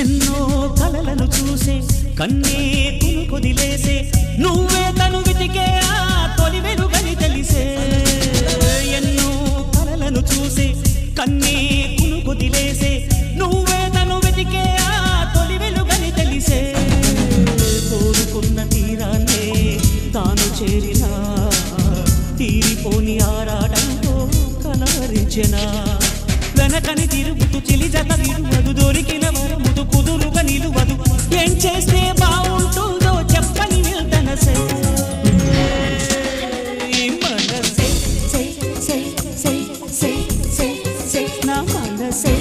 ఎన్నో కలలను చూసే కన్నే కొదిలేసే నువ్వే తను వెతికే ఆ తొలి వెలుగని తెలిసే ఎన్నో కలలను చూసే కన్నే కొదిలేసే నువ్వే తను వెతికే ఆ తొలి వెలుగని తెలిసే కోరుకున్న తీరాన్నే తాను చేరినా తీరిపోని ఆరాటంతో కలవరించెనా వెనకని తిరుగుతూ చిలి జత విడువదు దొరికిన వరముదు కుదురుగా నిలువదు ఏం చేస్తే బాగుంటుందో చెప్పని వెళ్తనసే నా మనసే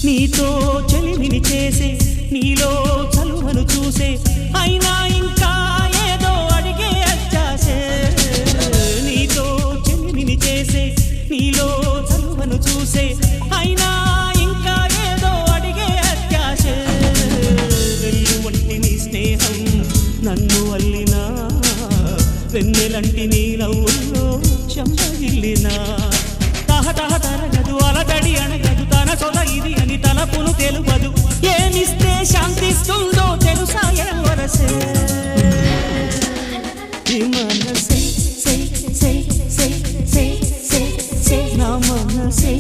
నీతో చెలిమిని చేసే నీలో చలువను చూసే అయినా ఇంకా ఏదో అడిగే అచ్చాసే నీతో చెలిమిని చేసే నీలో చలువను చూసే అయినా ఇంకా ఏదో అడిగే అత్యాసే వెళ్ళు వంటి నీ స్నేహం నన్ను అల్లినా వెన్నెలంటి నీ నవ్వుల్లో చెంపగిల్లినా తహతహ తరగదు అలదడి అణగదు తన సొల ఇది అని తలపును తెలుపదు ఏమిస్తే శాంతిస్తుందో తెలుసా ఎవరసే మనసే నా మనసే